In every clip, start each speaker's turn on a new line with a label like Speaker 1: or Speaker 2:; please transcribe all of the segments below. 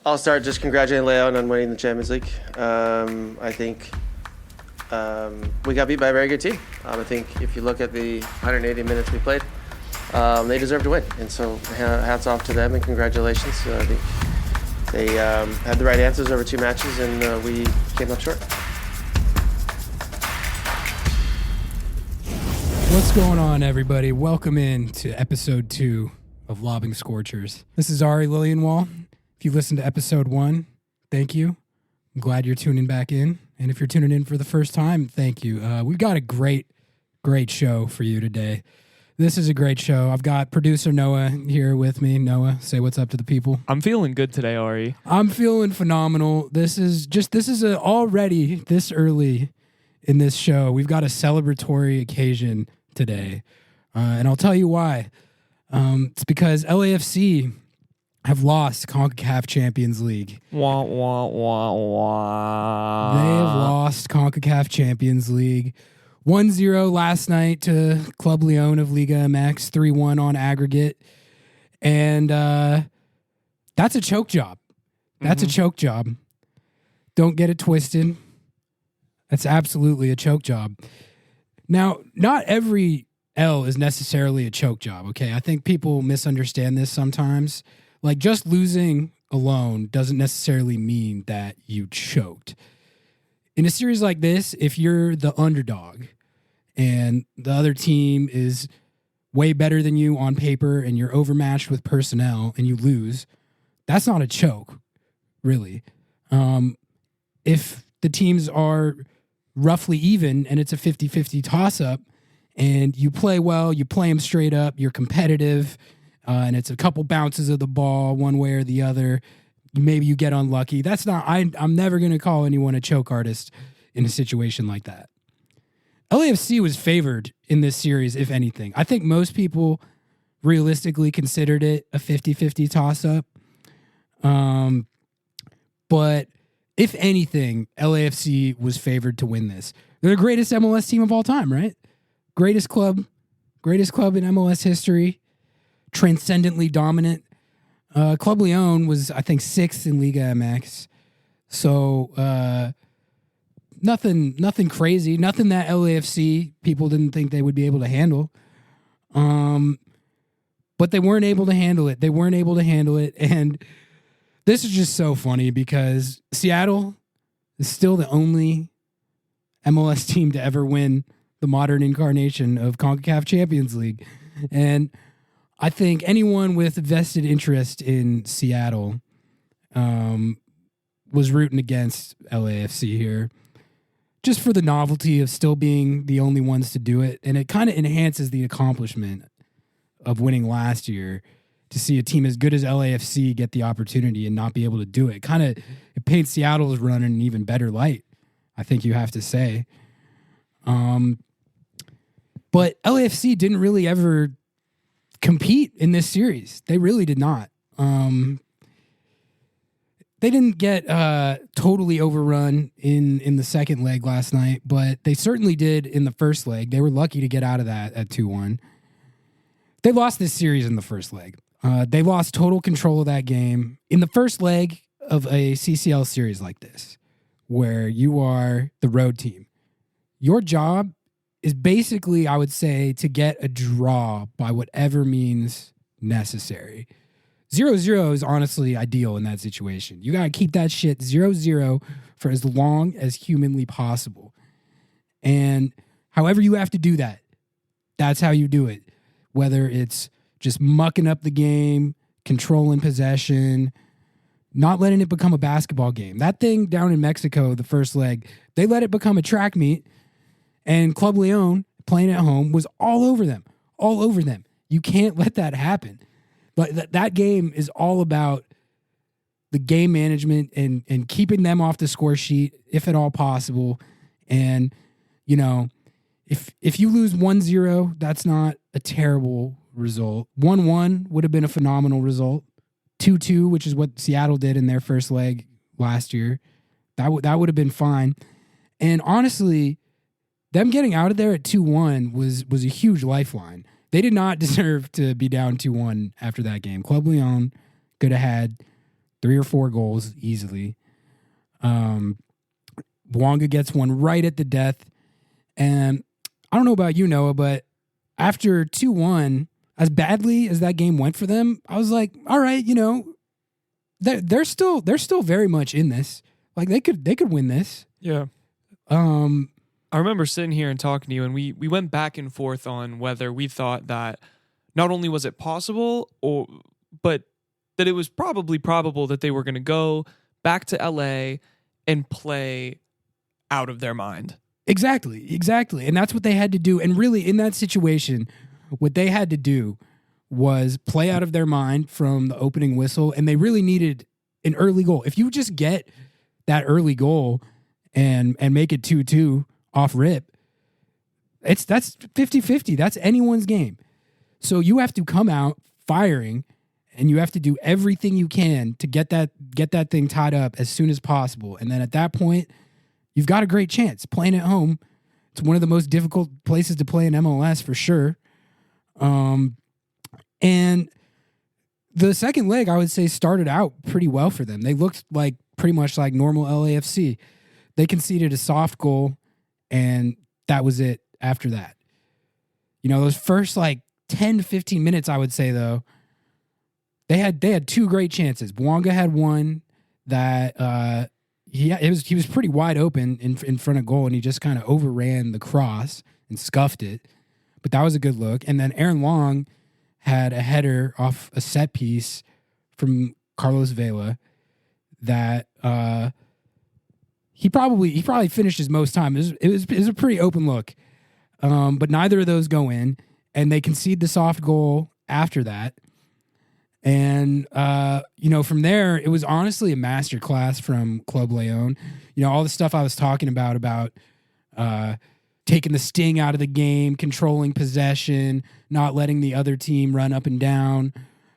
Speaker 1: I'll start just congratulating Leon on winning the Champions League. I think we got beat by a very good team. I think if you look at the 180 minutes we played, they deserve to win. And so hats off to them and congratulations. I think they had the right answers over 2 matches and we came up short.
Speaker 2: What's going on, everybody? Welcome in to episode 2 of Lobbing Scorchers. This is Ari Lillianwall. If you listened to episode 1, thank you. I'm glad you're tuning back in. And if you're tuning in for the first time, thank you. We've got a great show for you today. This is a great show. I've got producer Noah here with me. Noah, say what's up to the people.
Speaker 3: I'm feeling good today, Ari.
Speaker 2: I'm feeling phenomenal. This is already this early in this show. We've got a celebratory occasion today. And I'll tell you why. It's because LAFC have lost Concacaf Champions League.
Speaker 3: Wah, wah, wah, wah.
Speaker 2: They have lost Concacaf Champions League. 1-0 last night to Club Leon of Liga MX, 3-1 on aggregate. And that's a choke job. That's a choke job. Don't get it twisted. That's absolutely a choke job. Now, not every L is necessarily a choke job, okay? I think people misunderstand this sometimes. Like, just losing alone doesn't necessarily mean that you choked. In a series like this, if you're the underdog and the other team is way better than you on paper and you're overmatched with personnel and you lose, that's not a choke, really. If the teams are roughly even and it's a 50-50 toss-up and you play well, you play them straight up, you're competitive, and it's a couple bounces of the ball one way or the other, maybe you get unlucky. That's not, I'm never going to call anyone a choke artist in a situation like that. LAFC was favored in this series, if anything. I think most people realistically considered it a 50-50 toss-up. But if anything, LAFC was favored to win this. They're the greatest MLS team of all time, right? Greatest club in MLS history. Transcendently dominant. Club Leon was, I think, 6th in Liga MX. So nothing crazy. Nothing that LAFC people didn't think they would be able to handle. But they weren't able to handle it. And this is just so funny because Seattle is still the only MLS team to ever win the modern incarnation of Concacaf Champions League. And I think anyone with vested interest in Seattle was rooting against LAFC here just for the novelty of still being the only ones to do it. And it kind of enhances the accomplishment of winning last year to see a team as good as LAFC get the opportunity and not be able to do it. It paints Seattle's run in an even better light, I think you have to say. But LAFC didn't really ever compete in this series. They really did not. They didn't get totally overrun in the second leg last night, but they certainly did in the first leg. They were lucky to get out of that at 2-1. They lost this series in the first leg. They lost total control of that game. In the first leg of a CCL series like this, where you are the road team, your job is basically, I would say, to get a draw by whatever means necessary. 0-0 is honestly ideal in that situation. You got to keep that shit 0-0 for as long as humanly possible. And however you have to do that, that's how you do it. Whether it's just mucking up the game, controlling possession, not letting it become a basketball game. That thing down in Mexico, the first leg, they let it become a track meet, and Club Leon, playing at home, was all over them. You can't let that happen. But that game is all about the game management and keeping them off the score sheet, if at all possible. And, you know, if you lose 1-0, that's not a terrible result. 1-1 would have been a phenomenal result. 2-2, which is what Seattle did in their first leg last year, that would have been fine. And honestly, them getting out of there at 2-1 was a huge lifeline. They did not deserve to be down 2-1 after that game. Club Leon could have had 3 or 4 goals easily. Bouanga gets one right at the death. And I don't know about you, Noah, but after 2-1, as badly as that game went for them, I was like, all right, they're still very much in this. Like they could win this.
Speaker 3: Yeah. I remember sitting here and talking to you, and we went back and forth on whether we thought that not only was it possible, but that it was probably probable that they were going to go back to LA and play out of their mind.
Speaker 2: Exactly. And that's what they had to do. And really, in that situation, what they had to do was play out of their mind from the opening whistle, and they really needed an early goal. If you just get that early goal and make it 2-2 off rip, that's 50-50. That's anyone's game. So you have to come out firing, and you have to do everything you can to get that thing tied up as soon as possible. And then at that point, you've got a great chance. Playing at home, it's one of the most difficult places to play in MLS for sure. And the second leg, I would say, started out pretty well for them. They looked like pretty much like normal LAFC. They conceded a soft goal, and that was it after that. Those first 10 to 15 minutes, I would say, though, they had 2 great chances. Bouanga had one that he was pretty wide open in front of goal, and he just kind of overran the cross and scuffed it. But that was a good look. And then Aaron Long had a header off a set piece from Carlos Vela that he probably finished his most time. It was a pretty open look, but neither of those go in, and they concede the soft goal after that. And from there, it was honestly a masterclass from Club Leon. All the stuff I was talking about taking the sting out of the game, controlling possession, not letting the other team run up and down.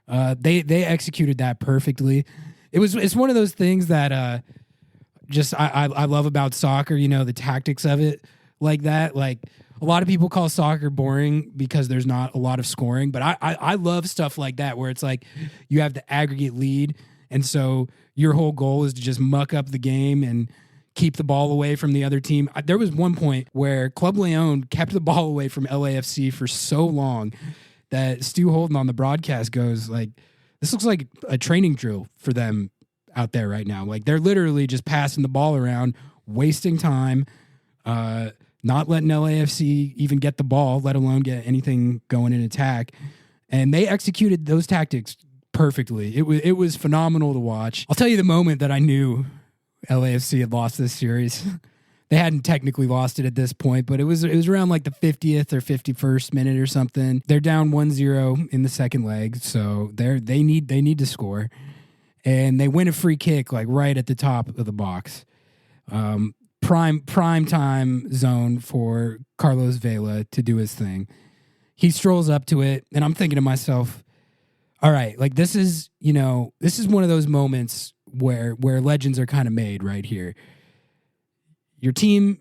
Speaker 2: They executed that perfectly. It's one of those things that I love about soccer. The tactics of it like that. Like a lot of people call soccer boring because there's not a lot of scoring, but I love stuff like that where it's like you have the aggregate lead, and so your whole goal is to just muck up the game and keep the ball away from the other team. There was one point where Club Leon kept the ball away from LAFC for so long that Stu Holden on the broadcast goes like, this looks like a training drill for them out there right now. Like they're literally just passing the ball around, wasting time, not letting LAFC even get the ball, let alone get anything going in attack. And they executed those tactics perfectly. It was phenomenal to watch. I'll tell you the moment that I knew LAFC had lost this series. They hadn't technically lost it at this point, but it was around like the 50th or 51st minute or something. They're down 1-0 in the second leg, so they need to score. And they win a free kick like right at the top of the box. Prime time zone for Carlos Vela to do his thing. He strolls up to it, and I'm thinking to myself, all right, like this is one of those moments where legends are kind of made right here. Your team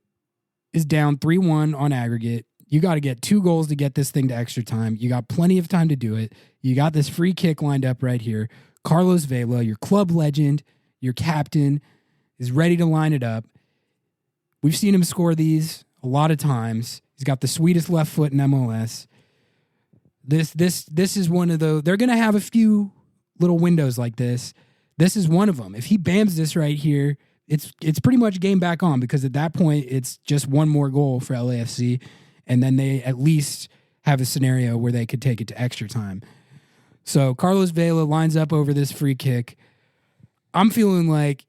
Speaker 2: is down 3-1 on aggregate. You got to get 2 goals to get this thing to extra time. You got plenty of time to do it. You got this free kick lined up right here. Carlos Vela, your club legend, your captain, is ready to line it up. We've seen him score these a lot of times. He's got the sweetest left foot in MLS. This is one of those. They're going to have a few little windows like this. This is one of them. If he bams this right here, it's pretty much game back on, because at that point it's just one more goal for LAFC, and then they at least have a scenario where they could take it to extra time. So Carlos Vela lines up over this free kick. I'm feeling like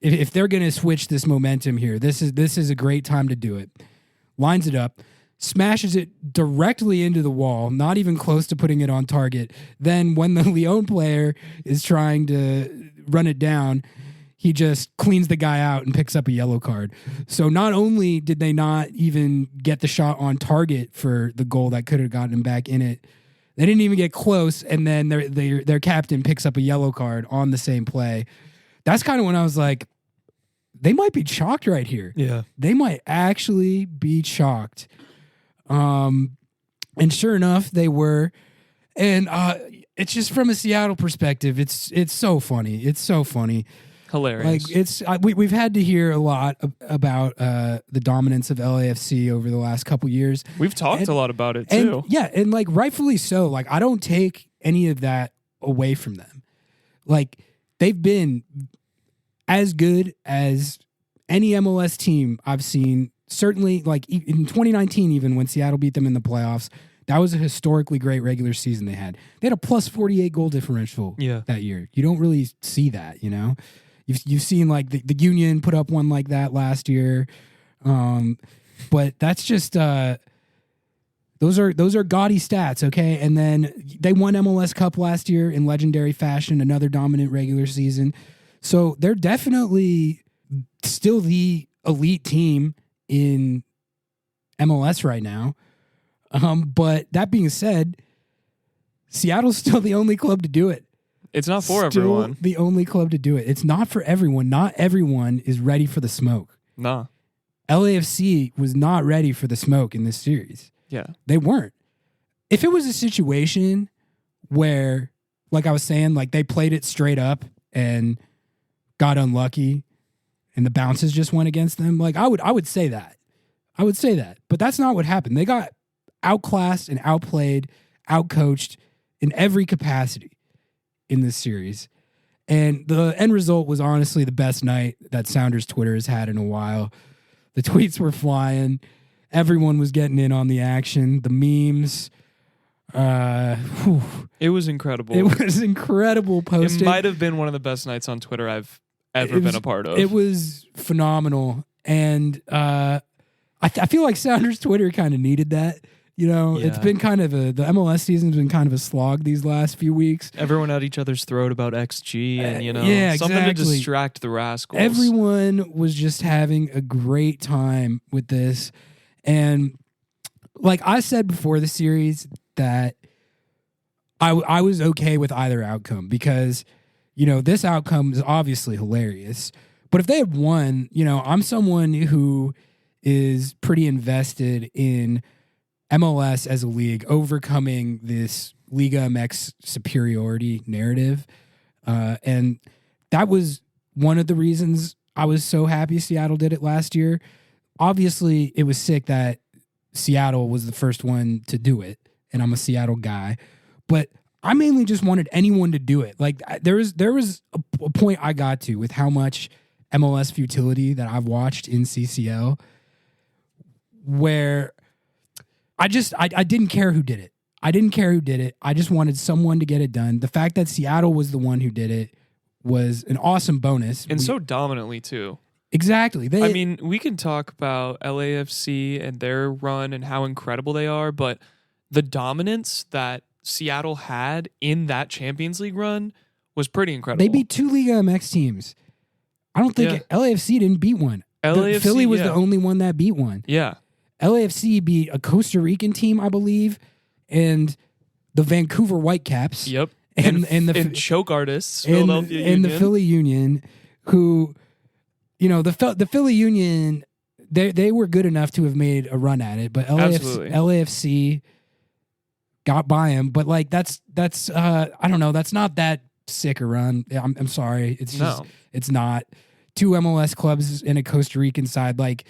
Speaker 2: if they're going to switch this momentum here, this is a great time to do it. Lines it up, smashes it directly into the wall, not even close to putting it on target. Then when the Leon player is trying to run it down, he just cleans the guy out and picks up a yellow card. So not only did they not even get the shot on target for the goal that could have gotten him back in it, they didn't even get close, and then their captain picks up a yellow card on the same play. That's kind of when I was like, they might be chalked right here.
Speaker 3: Yeah.
Speaker 2: They might actually be chalked. And sure enough, they were. And it's just from a Seattle perspective. It's so funny. It's so funny.
Speaker 3: Hilarious.
Speaker 2: Like we've had to hear a lot about the dominance of LAFC over the last couple years.
Speaker 3: We've talked a lot about it too.
Speaker 2: And like rightfully so. Like I don't take any of that away from them. Like they've been as good as any MLS team I've seen. Certainly, like in 2019, even when Seattle beat them in the playoffs, that was a historically great regular season they had. They had a plus 48 goal differential that year. You don't really see that, you know? You've seen like the Union put up one like that last year. But that's just those are gaudy stats, okay? And then they won MLS Cup last year in legendary fashion, another dominant regular season. So they're definitely still the elite team in MLS right now. But that being said, Seattle's still the only club to do it.
Speaker 3: It's not for everyone.
Speaker 2: The only club to do it. It's not for everyone. Not everyone is ready for the smoke.
Speaker 3: Nah.
Speaker 2: LAFC was not ready for the smoke in this series.
Speaker 3: Yeah.
Speaker 2: They weren't. If it was a situation where, like I was saying, like they played it straight up and got unlucky and the bounces just went against them, like I would say that. I would say that. But that's not what happened. They got outclassed and outplayed, outcoached in every capacity in this series. And the end result was honestly the best night that Sounders Twitter has had in a while. The tweets were flying. Everyone was getting in on the action. The memes.
Speaker 3: It was incredible.
Speaker 2: It was incredible posting.
Speaker 3: It might have been one of the best nights on Twitter I've ever been a part of.
Speaker 2: It was phenomenal. And I feel like Sounders Twitter kind of needed that. You know, It's been kind of the MLS season's been kind of a slog these last few weeks.
Speaker 3: Everyone at each other's throat about XG and, something to distract the rascals.
Speaker 2: Everyone was just having a great time with this. And like I said before the series that I was okay with either outcome because, this outcome is obviously hilarious. But if they had won, I'm someone who is pretty invested in MLS as a league overcoming this Liga MX superiority narrative. And that was one of the reasons I was so happy Seattle did it last year. Obviously, it was sick that Seattle was the first one to do it, and I'm a Seattle guy. But I mainly just wanted anyone to do it. Like there was a point I got to with how much MLS futility that I've watched in CCL where I didn't care who did it. I didn't care who did it. I just wanted someone to get it done. The fact that Seattle was the one who did it was an awesome bonus.
Speaker 3: And so dominantly, too.
Speaker 2: Exactly.
Speaker 3: We can talk about LAFC and their run and how incredible they are, but the dominance that Seattle had in that Champions League run was pretty incredible.
Speaker 2: They beat 2 Liga MX teams. I don't think LAFC didn't beat one. Philly was the only one that beat one.
Speaker 3: Yeah.
Speaker 2: LAFC beat a Costa Rican team, I believe, and the Vancouver Whitecaps.
Speaker 3: Yep.
Speaker 2: And
Speaker 3: the choke artists, Philadelphia Union.
Speaker 2: And the Philly Union, who, the Philly Union, they were good enough to have made a run at it, but LAFC got by them. But like that's I don't know, that's not that sick a run. I'm sorry, it's just it's not. 2 MLS clubs and a Costa Rican side, like.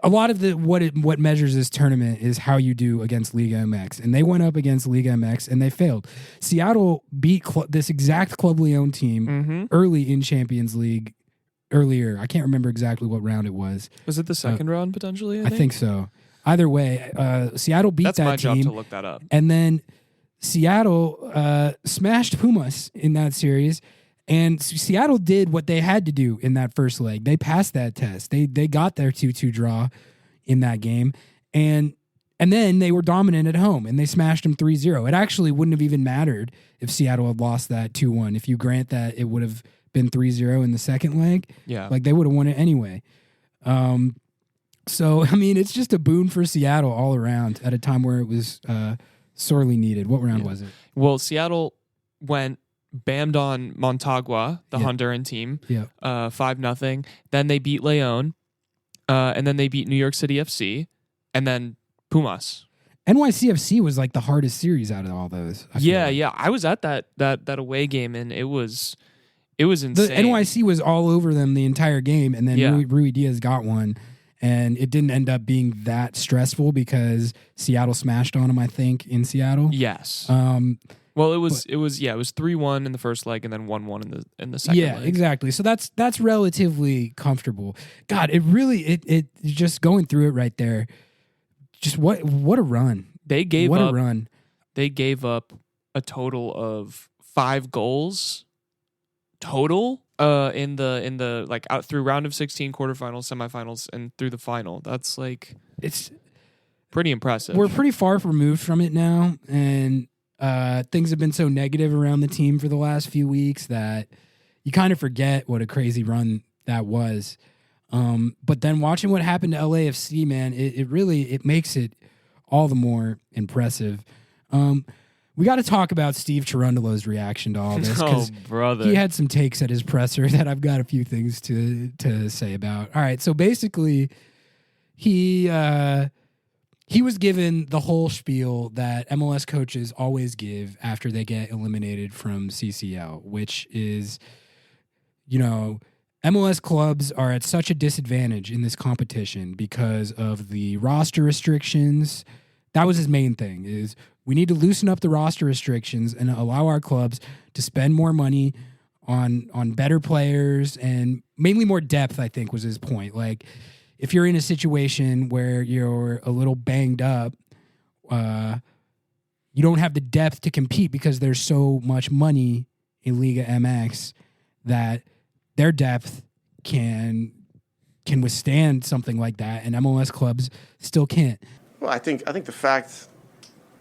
Speaker 2: A lot of what measures this tournament is how you do against Liga MX, and they went up against Liga MX and they failed. Seattle beat this exact Club Leon team early in Champions League earlier. I can't remember exactly what round it was.
Speaker 3: Was it the second round potentially?
Speaker 2: I think so. Either way, Seattle beat that team.
Speaker 3: That's my job to look that up.
Speaker 2: And then Seattle smashed Pumas in that series. And Seattle did what they had to do in that first leg. They passed that test. They got their 2-2 draw in that game. And then they were dominant at home, and they smashed them 3-0. It actually wouldn't have even mattered if Seattle had lost that 2-1. If you grant that it would have been 3-0 in the second leg, like they would have won it anyway. So, I mean, it's just a boon for Seattle all around at a time where it was sorely needed. What round was it?
Speaker 3: Well, Seattle went bammed on Montagua, the Honduran team, 5-0. Then they beat Leon, and then they beat New York City FC, and then Pumas.
Speaker 2: NYCFC was like the hardest series out of all those. I feel like.
Speaker 3: Yeah. I was at that away game, and it was insane.
Speaker 2: The NYC was all over them the entire game, and then Rui Diaz got one, and it didn't end up being that stressful because Seattle smashed on them, I think, in Seattle.
Speaker 3: Yes. Well, it was 3-1 in the first leg and then 1-1 in the second leg.
Speaker 2: Yeah, exactly. So that's relatively comfortable. God, it just going through it right there. Just what a run.
Speaker 3: They gave up a total of 5 goals total in the like out through round of 16, quarterfinals, semifinals, and through the final. That's like
Speaker 2: it's
Speaker 3: pretty impressive.
Speaker 2: We're pretty far removed from it now, and things have been so negative around the team for the last few weeks that you kind of forget what a crazy run that was. But then watching what happened to LAFC, man, it really makes it all the more impressive. We got to talk about Steve Cherundolo's reaction to all this.
Speaker 3: Oh, brother.
Speaker 2: He had some takes at his presser that I've got a few things to say about. All right, so basically, he was given the whole spiel that MLS coaches always give after they get eliminated from CCL, which is, MLS clubs are at such a disadvantage in this competition because of the roster restrictions. That was his main thing, is we need to loosen up the roster restrictions and allow our clubs to spend more money on better players and mainly more depth, I think was his point. Like, if you're in a situation where you're a little banged up, you don't have the depth to compete because there's so much money in Liga MX that their depth can withstand something like that, and MLS clubs still can't.
Speaker 1: Well, I think the fact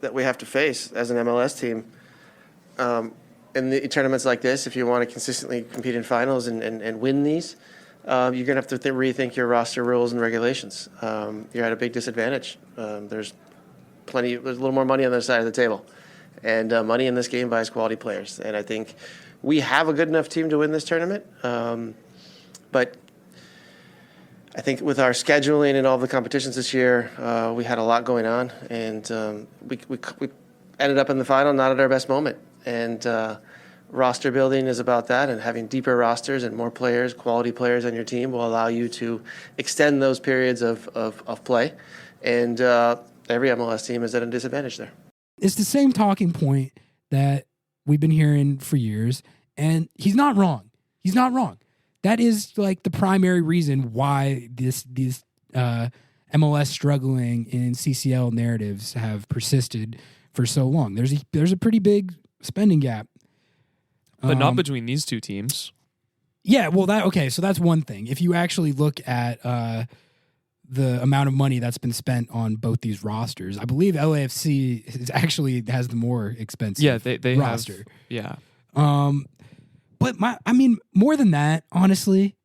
Speaker 1: that we have to face as an MLS team in the tournaments like this, if you want to consistently compete in finals and win these, you're going to have to rethink your roster rules and regulations. You're at a big disadvantage. There's a little more money on the other side of the table, and money in this game buys quality players. And I think we have a good enough team to win this tournament, but I think with our scheduling and all the competitions this year, we had a lot going on, and we ended up in the final not at our best moment. And roster building is about that, and having deeper rosters and more players, quality players on your team will allow you to extend those periods of play. And every MLS team is at a disadvantage there.
Speaker 2: It's the same talking point that we've been hearing for years, and he's not wrong. He's not wrong. That is like the primary reason why these MLS struggling in CCL narratives have persisted for so long. There's a pretty big spending gap,
Speaker 3: but not between these two teams.
Speaker 2: Yeah, well, so that's one thing. If you actually look at the amount of money that's been spent on both these rosters, I believe LAFC has the more expensive
Speaker 3: they
Speaker 2: roster.
Speaker 3: Yeah.
Speaker 2: But more than that, honestly,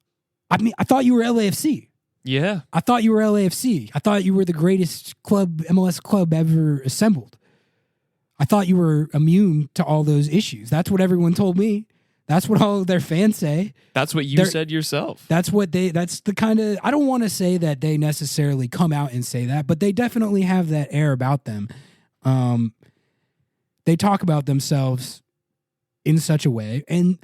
Speaker 2: I thought you were LAFC.
Speaker 3: Yeah.
Speaker 2: I thought you were LAFC. I thought you were the greatest MLS club ever assembled. I thought you were immune to all those issues. That's what everyone told me. That's what all of their fans say.
Speaker 3: That's what you said yourself.
Speaker 2: That's the kind of, I don't want to say that they necessarily come out and say that, but they definitely have that air about them. They talk about themselves in such a way, and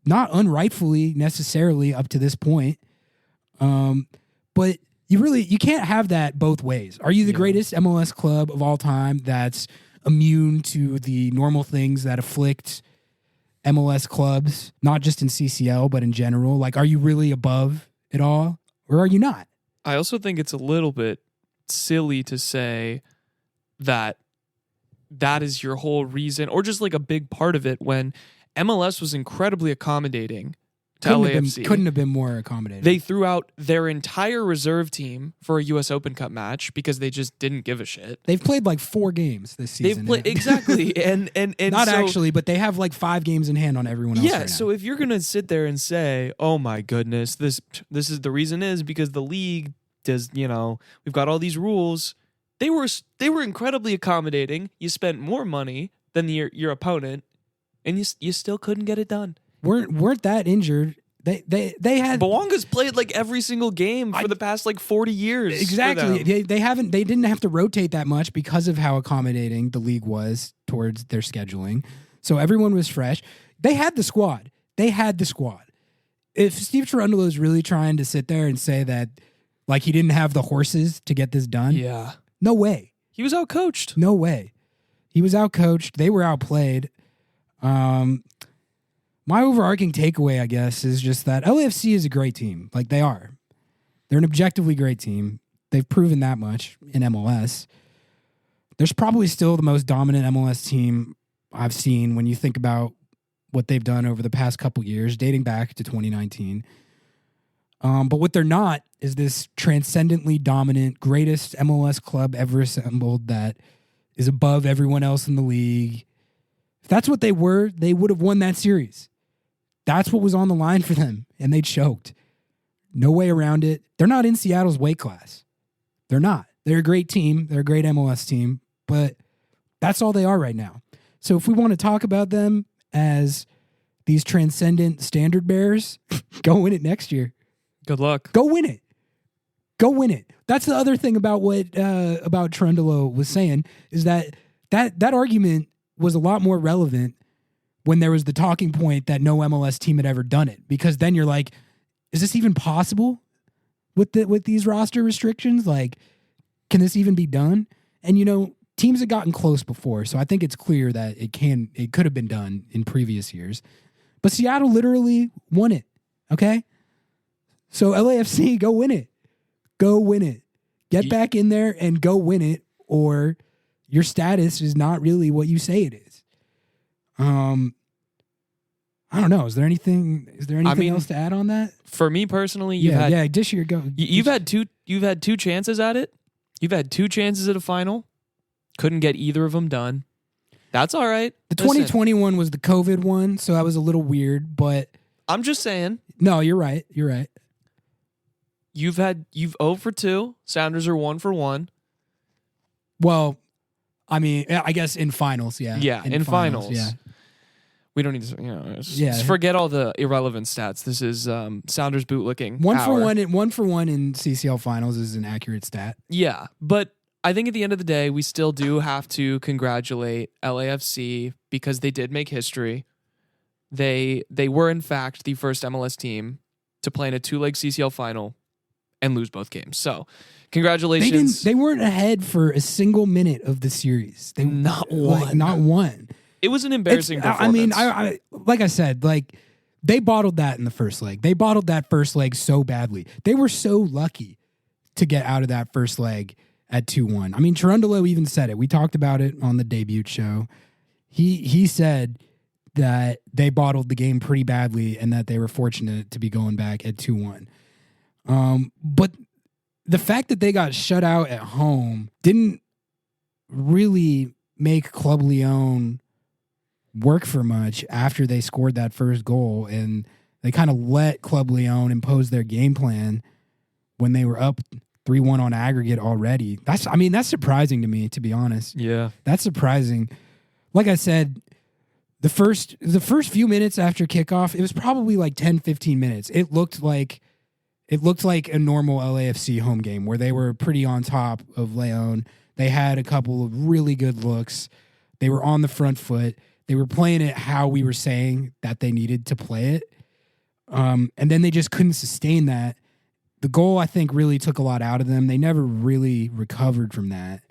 Speaker 2: not unrightfully necessarily up to this point. But you can't have that both ways. Are you the greatest MLS club of all time that's immune to the normal things that afflict MLS clubs, not just in CCL, but in general? Like, are you really above it all, or are you not?
Speaker 3: I also think it's a little bit silly to say that is your whole reason, or just like a big part of it, when MLS was incredibly accommodating to LAFC.
Speaker 2: Couldn't have been more accommodating.
Speaker 3: They threw out their entire reserve team for a U.S. Open Cup match because they just didn't give a shit.
Speaker 2: They've played like 4 games this season.
Speaker 3: Exactly, and
Speaker 2: not actually, but they have like 5 games in hand on everyone else.
Speaker 3: Yeah,
Speaker 2: right
Speaker 3: so
Speaker 2: now.
Speaker 3: if you're gonna sit there and say, "Oh my goodness, this is the reason," is because the league does, we've got all these rules. They were incredibly accommodating. You spent more money than your opponent, and you still couldn't get it done.
Speaker 2: Weren't that injured They had
Speaker 3: Bouanga's played like every single game for the past like 40 years.
Speaker 2: exactly. They didn't have to rotate that much because of how accommodating the league was towards their scheduling. So everyone was fresh. They had the squad. If Steve Cherundolo is really trying to sit there and say that like he didn't have the horses to get this done,
Speaker 3: Yeah.
Speaker 2: no way.
Speaker 3: He was outcoached.
Speaker 2: No way. He was outcoached. They were outplayed. My overarching takeaway, I guess, is just that LAFC is a great team. Like, they are. They're an objectively great team. They've proven that much in MLS. There's probably still the most dominant MLS team I've seen when you think about what they've done over the past couple years, dating back to 2019. But what they're not is this transcendently dominant, greatest MLS club ever assembled that is above everyone else in the league. If that's what they were, they would have won that series. That's what was on the line for them, and they choked. No way around it. They're not in Seattle's weight class. They're not. They're a great team. They're a great MLS team, but that's all they are right now. So if we want to talk about them as these transcendent standard bearers, go win it next year.
Speaker 3: Good luck.
Speaker 2: Go win it. Go win it. That's the other thing about what about Cherundolo was saying is that argument was a lot more relevant when there was the talking point that no MLS team had ever done it, because then you're like, is this even possible with these roster restrictions? Like, can this even be done? And teams have gotten close before, so I think it's clear that it could have been done in previous years. But Seattle literally won it. Okay? So LAFC, go win it. Go win it. Get back in there and go win it, or your status is not really what you say it is. I don't know. Is there anything else to add on that?
Speaker 3: For me personally,
Speaker 2: this year go.
Speaker 3: You've had two chances at it. You've had two chances at a final. Couldn't get either of them done. That's all right.
Speaker 2: The 2021 was the COVID one, so that was a little weird, but
Speaker 3: I'm just saying.
Speaker 2: No, you're right. You're right.
Speaker 3: You've 0 for 2. Sounders are 1 for 1.
Speaker 2: Well, I mean, I guess in finals, yeah.
Speaker 3: Yeah, in finals.
Speaker 2: Yeah.
Speaker 3: We don't need to, just forget all the irrelevant stats. This is Sounders bootlicking.
Speaker 2: 1 for 1 in CCL finals is an accurate stat.
Speaker 3: Yeah, but I think at the end of the day, we still do have to congratulate LAFC because they did make history. They were in fact the first MLS team to play in a 2-leg CCL final and lose both games. So, congratulations.
Speaker 2: They weren't ahead for a single minute of the series.
Speaker 3: Not one.
Speaker 2: Not one.
Speaker 3: It was an embarrassing performance.
Speaker 2: I mean, like I said, like they bottled that in the first leg. They bottled that first leg so badly. They were so lucky to get out of that first leg at 2-1. I mean, Cherundolo even said it. We talked about it on the debut show. He said that they bottled the game pretty badly and that they were fortunate to be going back at 2-1. But the fact that they got shut out at home didn't really make Club Leon work for much after they scored that first goal, and they kind of let Club Leon impose their game plan when they were up 3-1 on aggregate already. That's surprising to me, to be honest.
Speaker 3: Yeah. That's
Speaker 2: surprising. Like I said, the first few minutes after kickoff, it was probably like 10-15 minutes. It looked like a normal LAFC home game where they were pretty on top of Leon. They had a couple of really good looks. They were on the front foot. They were playing it how we were saying that they needed to play it. And then they just couldn't sustain that. The goal, I think, really took a lot out of them. They never really recovered from that.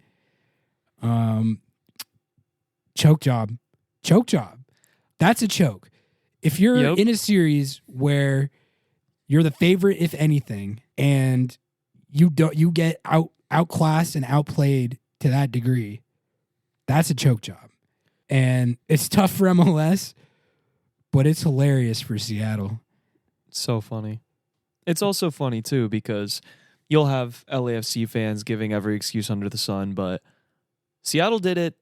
Speaker 2: Choke job. That's a choke. If you're in a series where you're the favorite, if anything, and you get outclassed and outplayed to that degree, that's a choke job. And it's tough for MLS, but it's hilarious for Seattle.
Speaker 3: It's so funny. It's also funny, too, because you'll have LAFC fans giving every excuse under the sun, but Seattle did it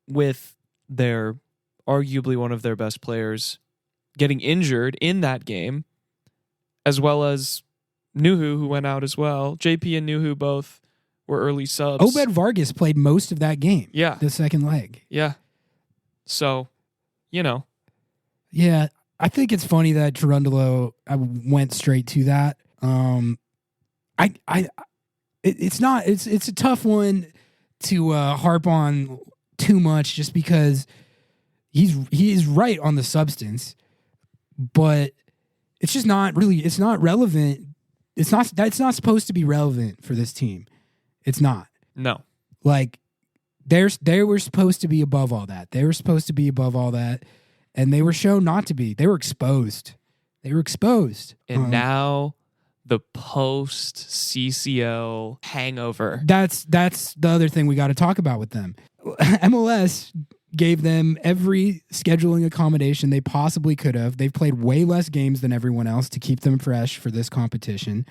Speaker 3: with their arguably one of their best players getting injured in that game, as well as Nuhu, who went out as well. JP and Nuhu both were early subs.
Speaker 2: Obed Vargas played most of that game.
Speaker 3: Yeah.
Speaker 2: The second leg.
Speaker 3: Yeah. So,
Speaker 2: Yeah. I think it's funny that Cherundolo went straight to that. It's a tough one to harp on too much, just because he is right on the substance, but it's just not really. It's not relevant. It's not supposed to be relevant for this team. It's not.
Speaker 3: No.
Speaker 2: Like they were supposed to be above all that. They were supposed to be above all that, and they were shown not to be. They were exposed.
Speaker 3: And now the post CCL hangover.
Speaker 2: That's the other thing we got to talk about with them. MLS gave them every scheduling accommodation they possibly could have. They've played way less games than everyone else to keep them fresh for this competition.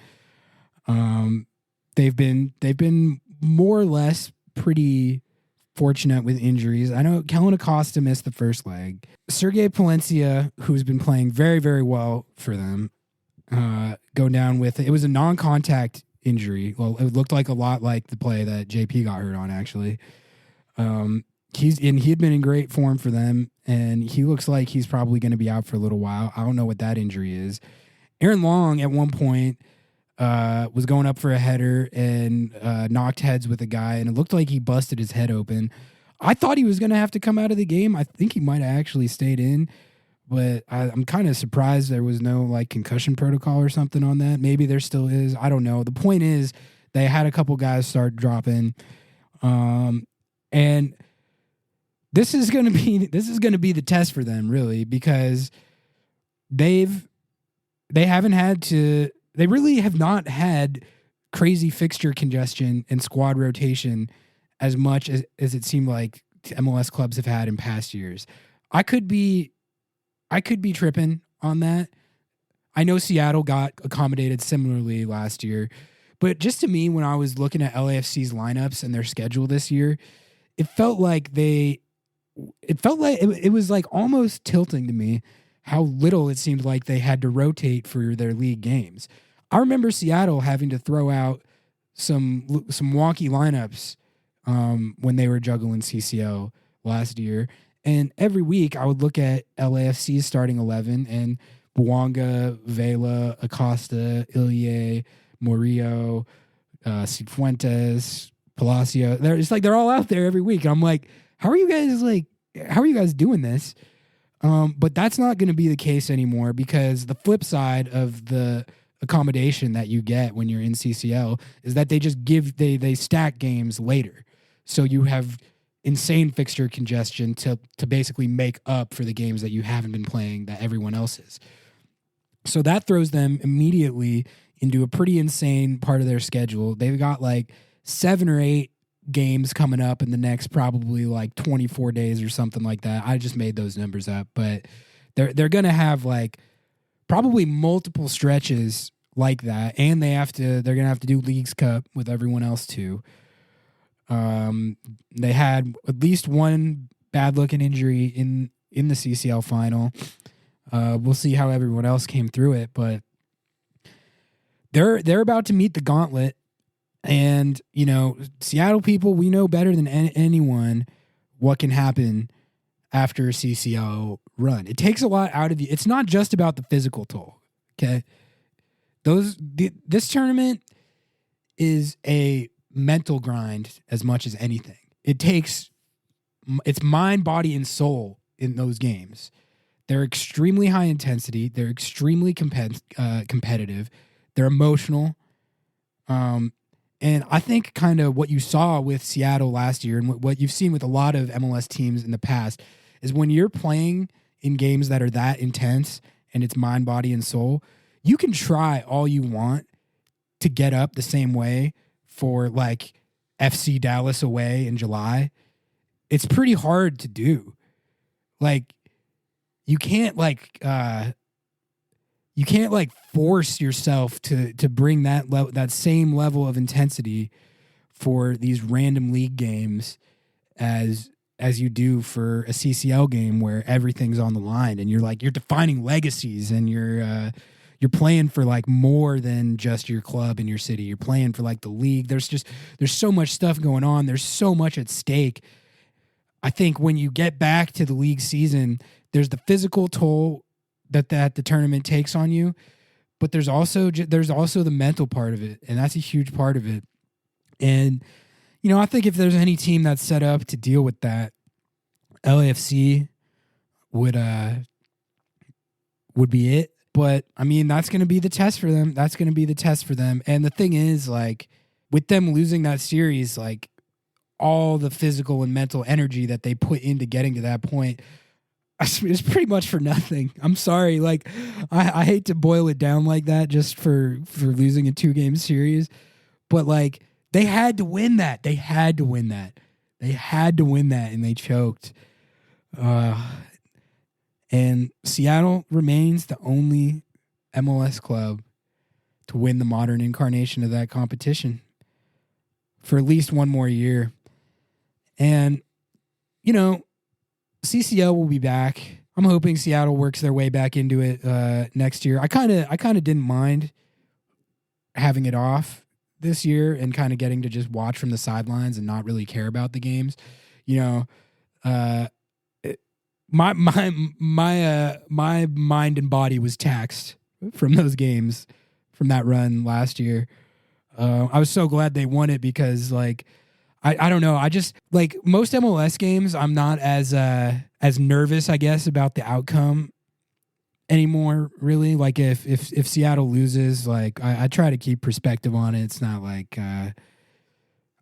Speaker 2: They've been more or less pretty fortunate with injuries. I know Kellen Acosta missed the first leg. Sergei Palencia, who's been playing very, very well for them, go down with it. It was a non-contact injury. Well, it looked like a lot like the play that JP got hurt on, actually. He had been in great form for them, and he looks like he's probably going to be out for a little while. I don't know what that injury is. Aaron Long at one point was going up for a header and knocked heads with a guy, and it looked like he busted his head open. I thought he was going to have to come out of the game. I think he might have actually stayed in, but I'm kind of surprised there was no like concussion protocol or something on that. Maybe there still is. I don't know. The point is they had a couple guys start dropping, and this is going to be the test for them, really, because they really have not had crazy fixture congestion and squad rotation as much as it seemed like MLS clubs have had in past years. I could be tripping on that. I know Seattle got accommodated similarly last year, but just to me, when I was looking at LAFC's lineups and their schedule this year, it felt like it was like almost tilting to me how little it seemed like they had to rotate for their league games. I remember Seattle having to throw out some wonky lineups when they were juggling CCL last year. And every week I would look at LAFC's starting 11, and Bouanga, Vela, Acosta, Ilie, Murillo, Cifuentes, Palacio. They're all out there every week. And I'm like, how are you guys doing this? But that's not going to be the case anymore, because the flip side of the accommodation that you get when you're in CCL is that they stack games later. So you have insane fixture congestion to basically make up for the games that you haven't been playing that everyone else is. So that throws them immediately into a pretty insane part of their schedule. They've got like 7 or 8 games coming up in the next probably like 24 days or something like that. I just made those numbers up, but they're going to have like probably multiple stretches like that, and they're going to have to do Leagues Cup with everyone else too. They had at least one bad looking injury in the CCL final. We'll see how everyone else came through it, but they're about to meet the gauntlet. And, you know, Seattle people, we know better than anyone what can happen after a CCL run. It takes a lot out of you. It's not just about the physical toll, okay? This tournament is a mental grind as much as anything. It's mind, body, and soul in those games. They're extremely high intensity. They're extremely competitive. They're emotional. And I think kind of what you saw with Seattle last year and what you've seen with a lot of MLS teams in the past is when you're playing in games that are that intense and it's mind, body, and soul, you can try all you want to get up the same way for like FC Dallas away in July. It's pretty hard to do. Like, you can't force yourself to bring that same level of intensity for these random league games as you do for a CCL game where everything's on the line and you're defining legacies and you're playing for like more than just your club and your city. You're playing for like the league. There's so much stuff going on. There's so much at stake. I think when you get back to the league season, there's the physical toll that the tournament takes on you, but there's also the mental part of it, and that's a huge part of it. And I think if there's any team that's set up to deal with that, LAFC would be it. But I mean, that's going to be the test for them. And the thing is, like, with them losing that series, like, all the physical and mental energy that they put into getting to that point is pretty much for nothing. I'm sorry. Like, I hate to boil it down like that just for losing a 2-game series, but like, they had to win that. And they choked. And Seattle remains the only MLS club to win the modern incarnation of that competition for at least one more year. And, CCL will be back. I'm hoping Seattle works their way back into it next year. I kind of didn't mind having it off this year and kind of getting to just watch from the sidelines and not really care about the games. My mind and body was taxed from those games, from that run last year. I was so glad they won it because, like, I don't know. I just, like, most MLS games, I'm not as nervous, I guess, about the outcome anymore, really. Like, if Seattle loses, like, I try to keep perspective on it. It's not like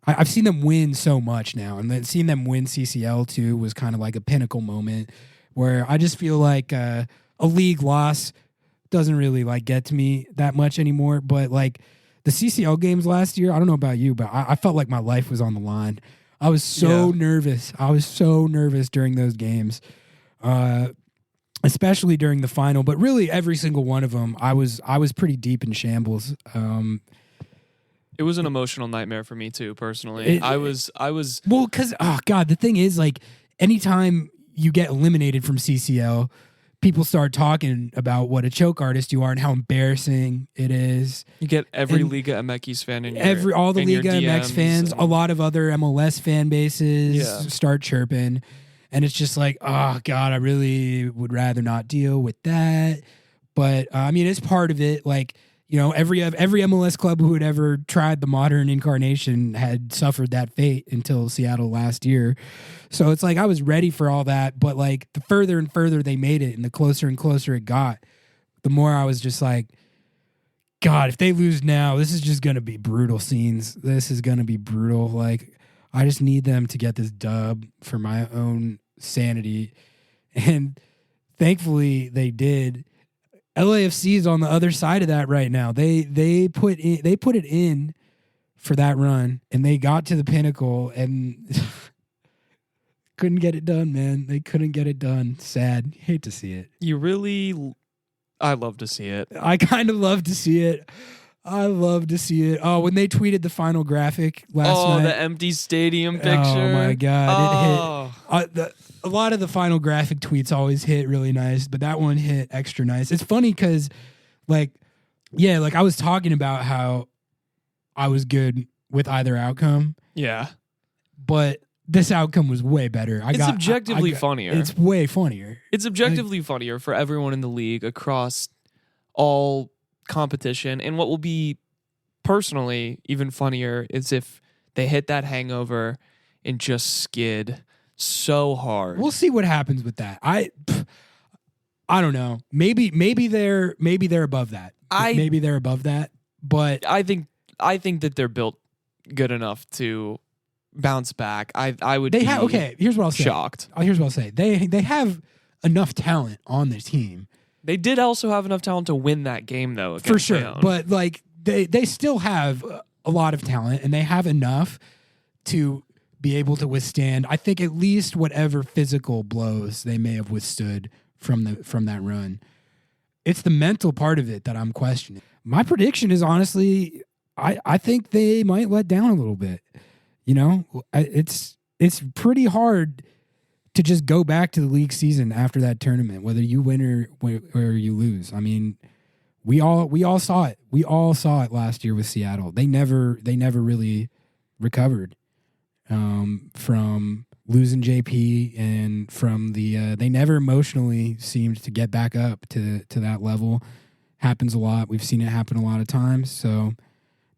Speaker 2: I've seen them win so much now, and then seeing them win CCL too was kind of like a pinnacle moment where I just feel like a league loss doesn't really, like, get to me that much anymore. But, like, the CCL games last year, I don't know about you, but I felt like my life was on the line. I was so nervous. I was so nervous during those games, especially during the final. But really, every single one of them, I was pretty deep in shambles.
Speaker 3: It was an emotional nightmare for me too, personally. I was
Speaker 2: well, because the thing is, like, anytime you get eliminated from CCL, people start talking about what a choke artist you are and how embarrassing it is.
Speaker 3: You get every Liga MX fan in
Speaker 2: all the Liga
Speaker 3: your
Speaker 2: MX fans, a lot of other MLS fan bases start chirping, and it's just like, oh God, I really would rather not deal with that. But I mean, it's part of it. Like, every MLS club who had ever tried the modern incarnation had suffered that fate until Seattle last year. So it's like I was ready for all that, but, like, the further and further they made it and the closer and closer it got, the more I was just like, God, if they lose now, this is just going to be brutal scenes. This is going to be brutal. Like, I just need them to get this dub for my own sanity. And thankfully they did. LAFC is on the other side of that right now. They put it in for that run, and they got to the pinnacle and couldn't get it done, man. They couldn't get it done. Sad. Hate to see it.
Speaker 3: I love to see it.
Speaker 2: I kind of love to see it. I love to see it. Oh, when they tweeted the final graphic last night.
Speaker 3: Oh, the empty stadium picture.
Speaker 2: Oh my God. It hit. A lot of the final graphic tweets always hit really nice, but that one hit extra nice. It's funny because, like, I was talking about how I was good with either outcome.
Speaker 3: Yeah.
Speaker 2: But this outcome was way better.
Speaker 3: It's objectively funnier.
Speaker 2: It's way funnier.
Speaker 3: It's objectively funnier for everyone in the league across all competition. And what will be personally even funnier is if they hit that hangover and just skid so hard.
Speaker 2: We'll see what happens with that. I don't know. Maybe they're above that. Maybe they're above that. But
Speaker 3: I think that they're built good enough to bounce back. I would.
Speaker 2: They have. Okay. Here's what I'll say.
Speaker 3: Shocked.
Speaker 2: Here's what I'll say. They have enough talent on their team.
Speaker 3: They did also have enough talent to win that game, though.
Speaker 2: For sure. But, like, they still have a lot of talent, and they have enough to be able to withstand, I think, at least whatever physical blows they may have withstood from that run. It's the mental part of it that I'm questioning. My prediction is, honestly, I think they might let down a little bit. It's pretty hard to just go back to the league season after that tournament, whether you win or you lose. I mean, we all saw it. We all saw it last year with Seattle. They never really recovered from losing JP and from the they never emotionally seemed to get back up to that level. Happens a lot. We've seen it happen a lot of times. So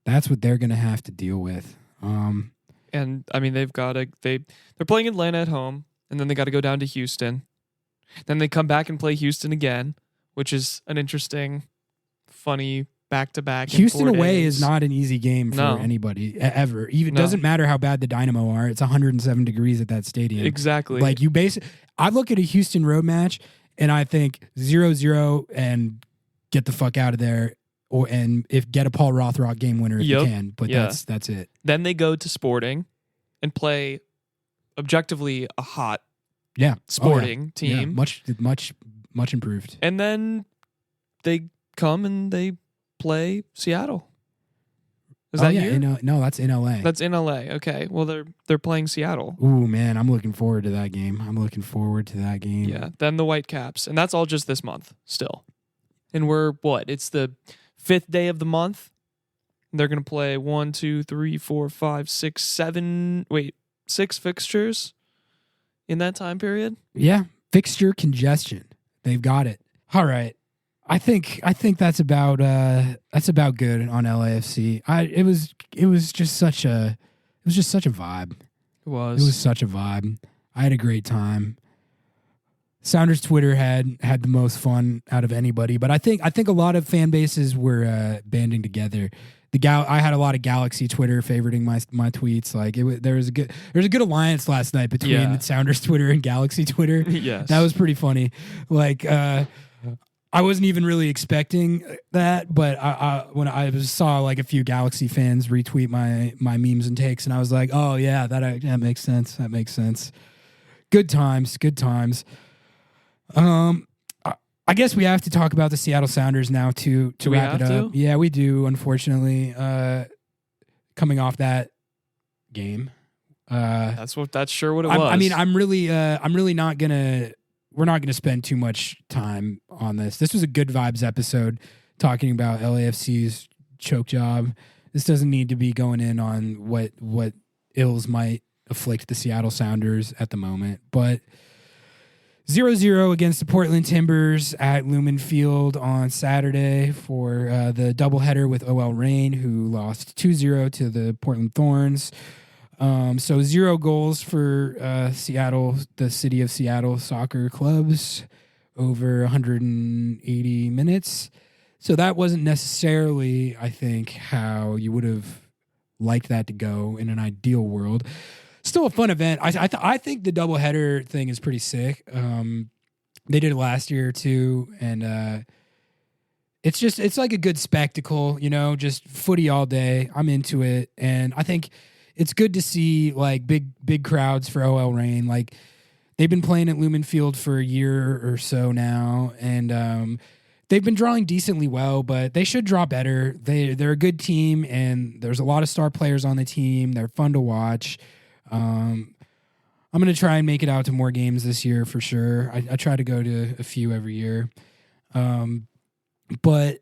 Speaker 2: that's what they're going to have to deal with.
Speaker 3: And I mean, they're playing Atlanta at home, and then they got to go down to Houston. Then they come back and play Houston again, which is an interesting, funny back-to-back.
Speaker 2: Houston away is not an easy game for anybody ever. Even doesn't matter how bad the Dynamo are. It's 107 degrees at that stadium.
Speaker 3: Exactly.
Speaker 2: Like I look at a Houston road match and I think 0-0 and get the fuck out of there. And get a Paul Rothrock game winner if you can, but that's it.
Speaker 3: Then they go to Sporting and play objectively a hot Sporting team.
Speaker 2: Yeah, much improved.
Speaker 3: And then they come and they play Seattle. Is that here?
Speaker 2: No, that's in LA.
Speaker 3: That's in LA. Okay. Well, they're playing Seattle.
Speaker 2: Ooh, man, I'm looking forward to that game.
Speaker 3: Yeah. Then the Whitecaps, and that's all just this month still. And we're what? It's the 5th day of the month. They're going to play 6 fixtures in that time period.
Speaker 2: Yeah, fixture congestion. They've got it. All right. I think that's about good on LAFC. It was just such a vibe.
Speaker 3: It was
Speaker 2: such a vibe. I had a great time. Sounders Twitter had the most fun out of anybody, but I think a lot of fan bases were banding together. I had a lot of Galaxy Twitter favoriting my tweets. Like there was a good alliance last night between Sounders Twitter and Galaxy Twitter.
Speaker 3: Yes,
Speaker 2: that was pretty funny. Like I wasn't even really expecting that, but when I saw like a few Galaxy fans retweet my memes and takes, and I was like, oh yeah, that makes sense. That makes sense. Good times. I guess we have to talk about the Seattle Sounders now to wrap it up. Yeah, we do. Unfortunately, coming off that game,
Speaker 3: that's sure what it was.
Speaker 2: I mean, we're not gonna spend too much time on this. This was a good vibes episode talking about LAFC's choke job. This doesn't need to be going in on what ills might afflict the Seattle Sounders at the moment, but 0-0 against the Portland Timbers at Lumen Field on Saturday for the doubleheader with OL Reign, who lost 2-0 to the Portland Thorns. So 0 goals for Seattle, the city of Seattle soccer clubs over 180 minutes. So that wasn't necessarily, I think, how you would have liked that to go in an ideal world. Still a fun event. I think the doubleheader thing is pretty sick. They did it last year too, and it's like a good spectacle, just footy all day. I'm into it, and I think it's good to see like big crowds for OL Reign. Like they've been playing at Lumen Field for a year or so now, and they've been drawing decently well, but they should draw better. They're a good team, and there's a lot of star players on the team. They're fun to watch. I'm going to try and make it out to more games this year for sure. I try to go to a few every year. But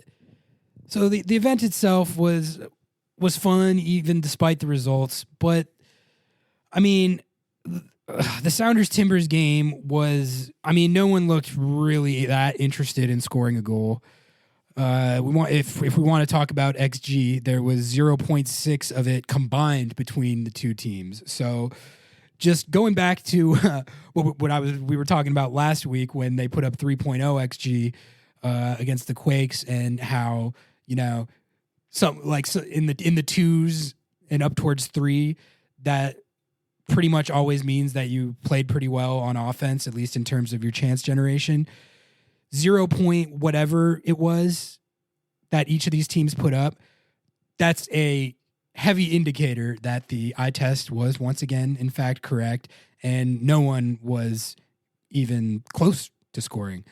Speaker 2: so the event itself was fun, even despite the results. But I mean, the Sounders Timbers game was, no one looked really that interested in scoring a goal. If we want to talk about XG, there was 0.6 of it combined between the two teams. So just going back to we were talking about last week when they put up 3.0 XG against the Quakes, and how in the twos and up towards 3, that pretty much always means that you played pretty well on offense, at least in terms of your chance generation. 0 point whatever it was that each of these teams put up, that's a heavy indicator that the eye test was once again, in fact, correct, and no one was even close to scoring.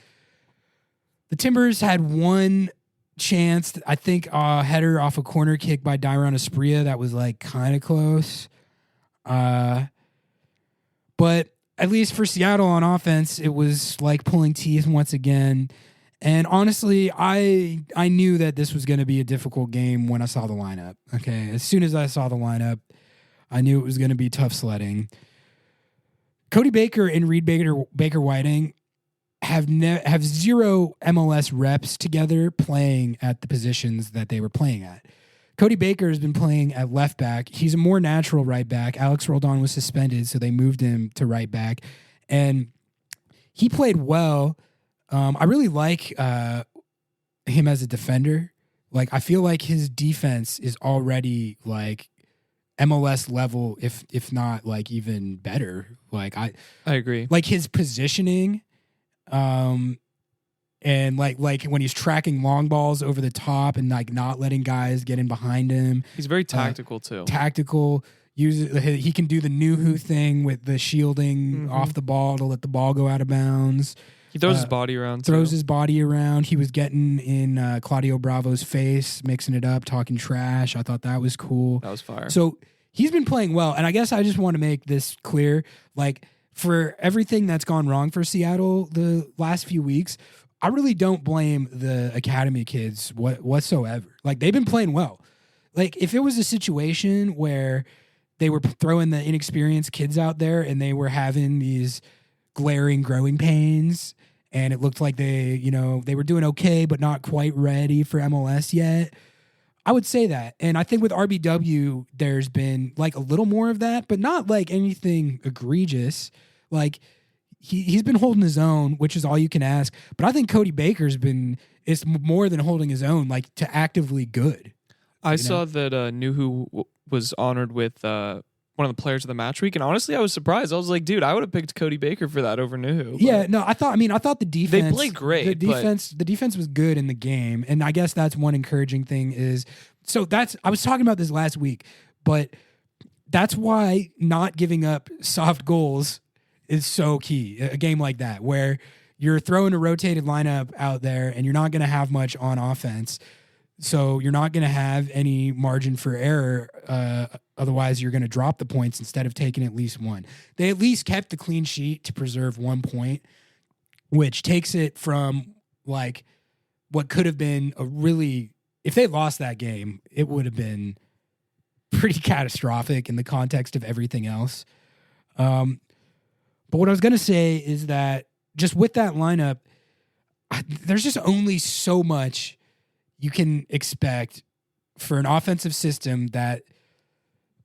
Speaker 2: The Timbers had one chance, I think, a header off a corner kick by Dairon Asprilla that was like kind of close. But at least for Seattle on offense, it was like pulling teeth once again. And honestly, I knew that this was going to be a difficult game when I saw the lineup. Okay, as soon as I saw the lineup, I knew it was going to be tough sledding. Cody Baker and Reed Baker Whiting have zero MLS reps together playing at the positions that they were playing at. Cody Baker has been playing at left back. He's a more natural right back. Alex Roldan was suspended, so they moved him to right back, and he played well. I really like him as a defender. Like, I feel like his defense is already like MLS level, if not like even better. Like I
Speaker 3: agree.
Speaker 2: Like his positioning, and like when he's tracking long balls over the top and like not letting guys get in behind him.
Speaker 3: He's very tactical too.
Speaker 2: Tactical. He can do the Nuhu thing with the shielding off the ball to let the ball go out of bounds.
Speaker 3: He throws his body around.
Speaker 2: His body around. He was getting in Claudio Bravo's face, mixing it up, talking trash. I thought that was cool.
Speaker 3: That was fire.
Speaker 2: So he's been playing well, and I guess I just want to make this clear. Like, for everything that's gone wrong for Seattle the last few weeks, I really don't blame the academy kids whatsoever. Like, they've been playing well. Like, if it was a situation where they were throwing the inexperienced kids out there and they were having these glaring growing pains and it looked like they were doing okay but not quite ready for MLS yet, I would say that. And I think with RBW, there's been like a little more of that, but not like anything egregious. Like, he's been holding his own, which is all you can ask. But I think Cody Baker's it's more than holding his own, like to actively good.
Speaker 3: I saw that Nuhu was honored with one of the players of the match week, and honestly, I was surprised. I was like, dude, I would have picked Cody Baker for that over Nuhu.
Speaker 2: Yeah, no, I thought the defense.
Speaker 3: They played great.
Speaker 2: The defense was good in the game, and I guess that's one encouraging thing is. So I was talking about this last week, but that's why not giving up soft goals is so key. A game like that, where you're throwing a rotated lineup out there, and you're not going to have much on offense. So you're not going to have any margin for error. Otherwise, you're going to drop the points instead of taking at least one. They at least kept the clean sheet to preserve 1 point, which takes it from like what could have been if they lost that game, it would have been pretty catastrophic in the context of everything else. But what I was going to say is that just with that lineup, there's just only so much you can expect for an offensive system that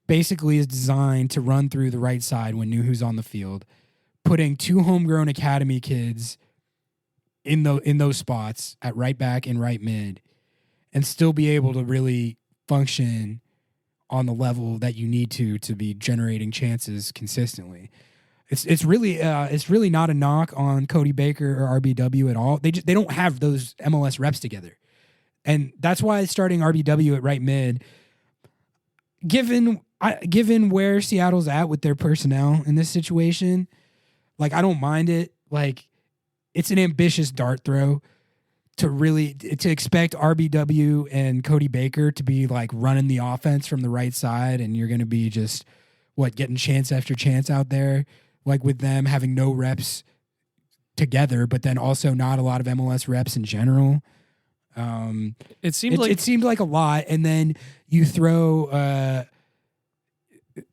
Speaker 2: basically is designed to run through the right side when Nuhu's on the field, putting 2 homegrown academy kids in those spots at right back and right mid, and still be able to really function on the level that you need to be generating chances consistently. It's really not a knock on Cody Baker or RBW at all. They don't have those MLS reps together. And that's why starting RBW at right mid, given where Seattle's at with their personnel in this situation, like, I don't mind it. Like, it's an ambitious dart throw to expect RBW and Cody Baker to be like running the offense from the right side, and you're going to be just getting chance after chance out there, like with them having no reps together, but then also not a lot of MLS reps in general. It seemed like a lot, and then you throw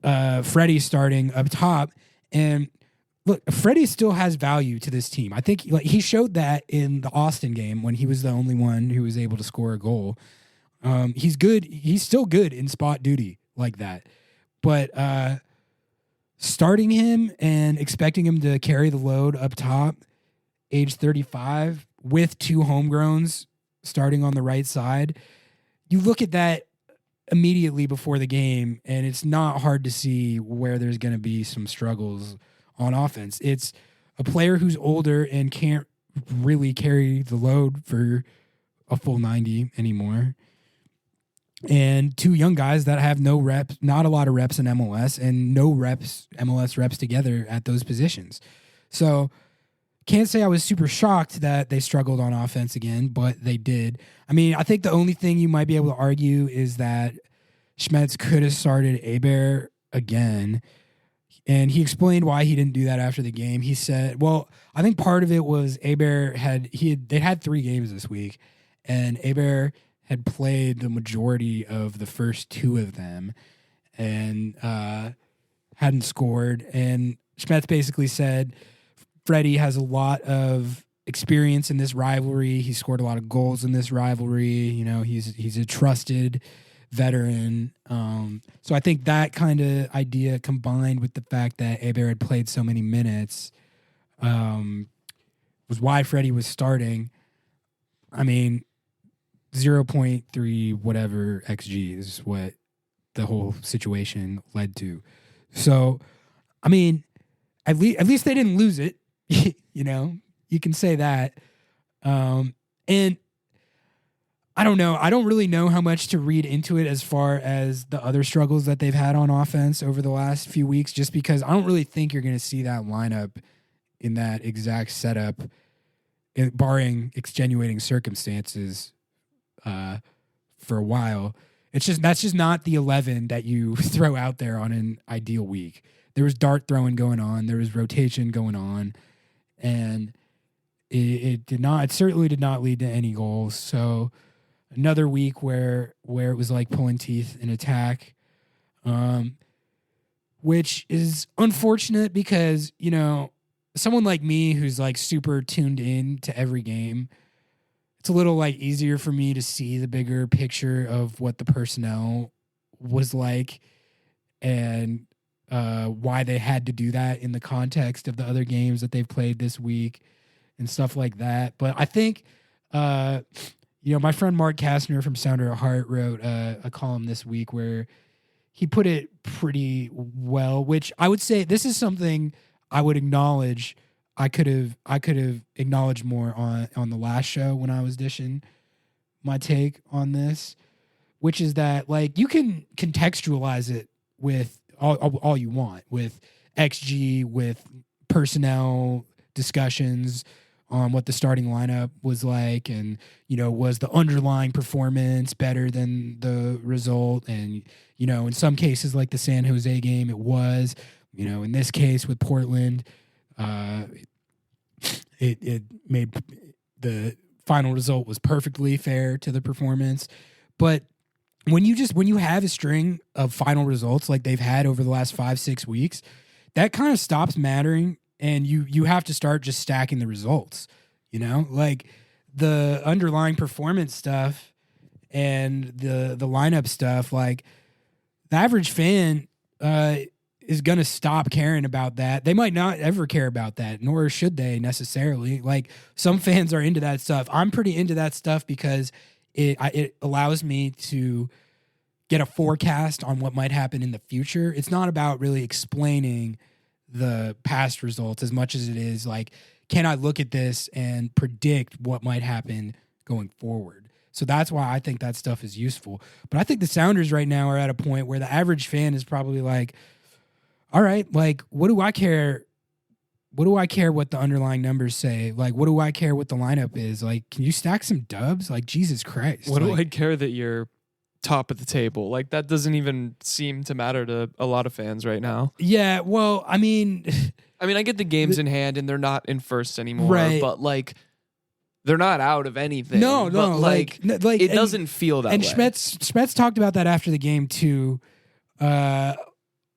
Speaker 2: Freddie starting up top, and look, Freddie still has value to this team. I think he showed that in the Austin game when he was the only one who was able to score a goal. He's good. He's still good in spot duty like that, but starting him and expecting him to carry the load up top, age 35, with 2 homegrowns starting on the right side, you look at that immediately before the game, and it's not hard to see where there's going to be some struggles on offense. It's a player who's older and can't really carry the load for a full 90 anymore, and 2 young guys that have no reps, not a lot of reps in MLS, and no MLS reps together at those positions. So can't say I was super shocked that they struggled on offense again, but they did. I mean, I think the only thing you might be able to argue is that Schmetz could have started Hebert again, and he explained why he didn't do that after the game. He said, well, I think part of it was Hebert they had 3 games this week, and Hebert had played the majority of the first 2 of them and hadn't scored. And Schmetz basically said Freddie has a lot of experience in this rivalry. He scored a lot of goals in this rivalry. You know, he's a trusted veteran. So I think that kind of idea combined with the fact that Hebert had played so many minutes was why Freddie was starting. I mean, 0.3 whatever XG is what the whole situation led to. So, I mean, at least they didn't lose it. You know, you can say that. And I don't know. I don't really know how much to read into it as far as the other struggles that they've had on offense over the last few weeks, just because I don't really think you're going to see that lineup in that exact setup, barring extenuating circumstances, for a while. That's just not the 11 that you throw out there on an ideal week. There was dart throwing going on. There was rotation going on, and it certainly did not lead to any goals. So another week where it was like pulling teeth in attack, which is unfortunate because, you know, someone like me who's like super tuned in to every game, it's a little like easier for me to see the bigger picture of what the personnel was like and why they had to do that in the context of the other games that they've played this week and stuff like that. But I think, you know, my friend Mark Kastner from Sounder at Heart wrote a column this week where he put it pretty well, which I would say this is something I would acknowledge. I could have acknowledged more on the last show when I was dishing my take on this, which is that like you can contextualize it with all you want, with XG, with personnel discussions on what the starting lineup was like, and, you know, was the underlying performance better than the result? And, you know, in some cases like the San Jose game, it was, you know, in this case with Portland, it made the final result was perfectly fair to the performance. But when you have a string of final results like they've had over the last 5-6 weeks, that kind of stops mattering, and you have to start just stacking the results, you know? Like the underlying performance stuff and the lineup stuff, like the average fan is going to stop caring about that. They might not ever care about that, nor should they necessarily. Like some fans are into that stuff. I'm pretty into that stuff because it allows me to get a forecast on what might happen in the future. It's not about really explaining the past results as much as it is like, can I look at this and predict what might happen going forward? So that's why I think that stuff is useful. But I think the Sounders right now are at a point where the average fan is probably like, all right, like, what do I care? What do I care what the underlying numbers say? Like, what do I care what the lineup is? Like, can you stack some dubs? Like, Jesus Christ.
Speaker 3: What
Speaker 2: like,
Speaker 3: do I care that you're top of the table? Like, that doesn't even seem to matter to a lot of fans right now.
Speaker 2: Yeah, well, I mean,
Speaker 3: I get the games in hand and they're not in first anymore,
Speaker 2: right.
Speaker 3: But like, they're not out of anything.
Speaker 2: No,
Speaker 3: but like it doesn't feel that way.
Speaker 2: And Schmetz talked about that after the game too.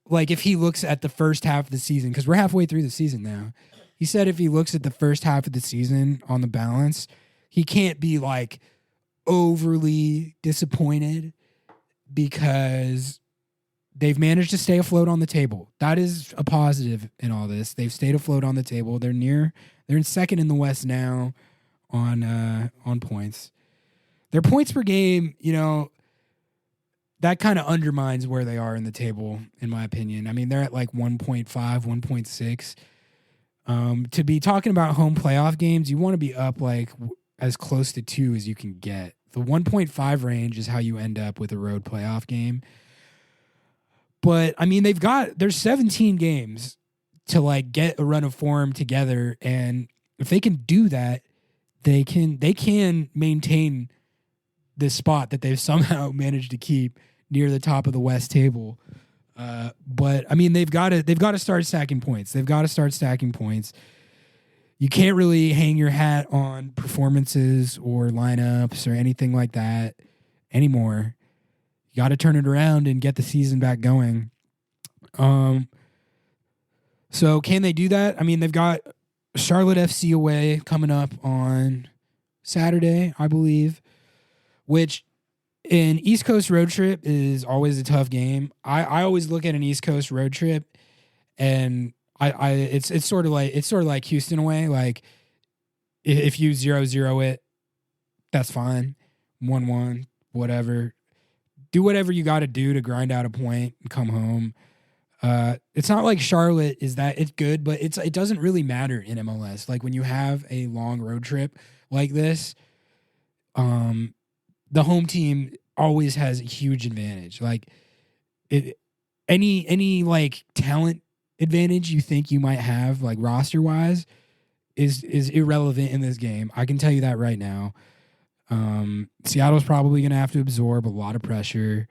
Speaker 2: Like if he looks at the first half of the season, because we're halfway through the season now, he said if he looks at the first half of the season on the balance, he can't be like overly disappointed because they've managed to stay afloat on the table. That is a positive in all this. They've stayed afloat on the table. They're in second in the West now on points. Their points per game, you know, that kind of undermines where they are in the table, in my opinion. I mean, they're at like 1.5, 1.6. To be talking about home playoff games, you want to be up like as close to 2 as you can get. The 1.5 range is how you end up with a road playoff game. But I mean, there's 17 games to like get a run of form together, and if they can do that, they can maintain this spot that they've somehow managed to keep near the top of the West table. But I mean, they've got to start stacking points. They've got to start stacking points. You can't really hang your hat on performances or lineups or anything like that anymore. You got to turn it around and get the season back going. So can they do that? I mean, they've got Charlotte FC away coming up on Saturday, I believe, which an East Coast road trip is always a tough game. I always look at an East Coast road trip, and it's sort of like Houston away. Like if you 0-0 it, that's fine. 1-1, whatever. Do whatever you got to do to grind out a point and come home. It's not like Charlotte is that it's good, but it doesn't really matter in MLS. Like when you have a long road trip like this, the home team always has a huge advantage. Like any like talent advantage you think you might have, like roster wise, is irrelevant in this game. I can tell you that right now. Seattle's probably going to have to absorb a lot of pressure.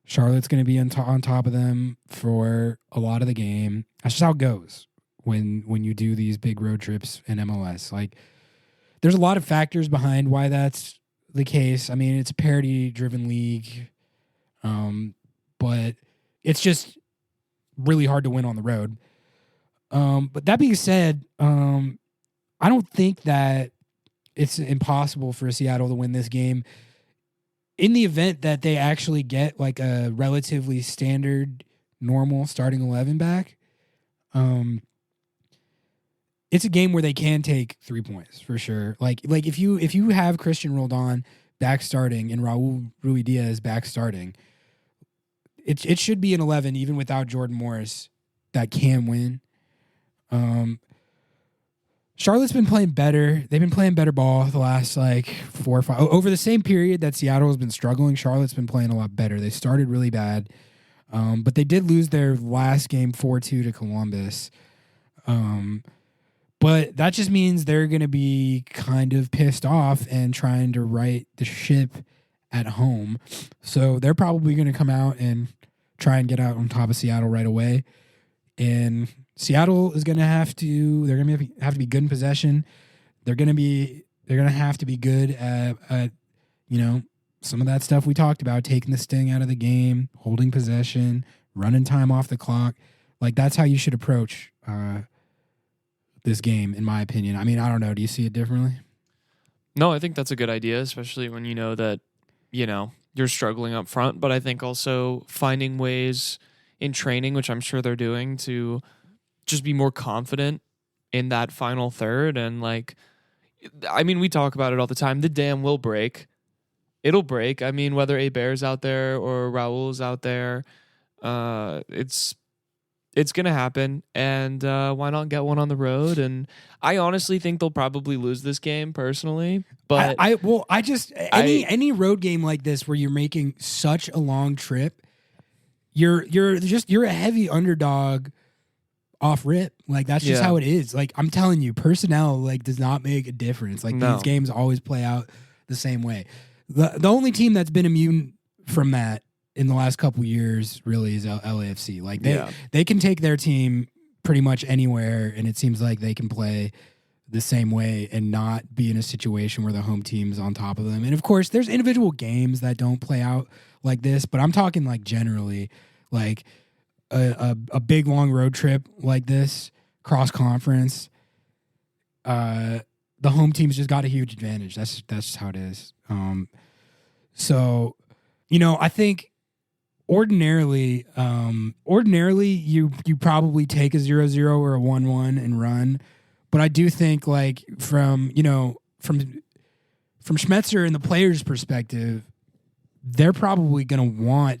Speaker 2: Charlotte's going to be on top of them for a lot of the game. That's just how it goes when you do these big road trips in MLS. Like, there's a lot of factors behind why that's the case. I mean, it's a parity-driven league, but it's just really hard to win on the road. But that being said, I don't think that it's impossible for Seattle to win this game. In the event that they actually get like a relatively standard, normal starting 11 back, it's a game where they can take 3 points for sure. Like if you have Christian Roldan back starting and Raul Ruidiaz back starting, it should be an 11 even without Jordan Morris that can win. Charlotte's been playing better. They've been playing better ball the last 4 or 5. Over the same period that Seattle has been struggling, Charlotte's been playing a lot better. They started really bad, but they did lose their last game 4-2 to Columbus. But that just means they're going to be kind of pissed off and trying to right the ship at home. So they're probably going to come out and try and get out on top of Seattle right away. And Seattle is going to have to. They're going to have to be good in possession. They're going to have to be good at some of that stuff we talked about, taking the sting out of the game, holding possession, running time off the clock. Like that's how you should approach this game, in my opinion. I mean, I don't know. Do you see it differently?
Speaker 3: No, I think that's a good idea, especially when you know that you're struggling up front. But I think also finding ways in training, which I'm sure they're doing, to just be more confident in that final third. And we talk about it all the time. The dam will break. It'll break. I mean, whether Hebert's out there or Raul's out there, it's going to happen. And why not get one on the road? And I honestly think they'll probably lose this game personally. But
Speaker 2: any road game like this where you're making such a long trip, you're a heavy underdog off rip. Like that's just how it is. Like I'm telling you, personnel does not make a difference. These games always play out the same way. The only team that's been immune from that in the last couple years really is LAFC. Like they can take their team pretty much anywhere, and it seems like they can play the same way and not be in a situation where the home team's on top of them. And of course, there's individual games that don't play out like this, but I'm talking generally, a big long road trip like this, cross conference. The home team's just got a huge advantage. That's just how it is. So, I think ordinarily you probably take a 0-0 or a 1-1 and run. But I do think from Schmetzer and the players' perspective, they're probably going to want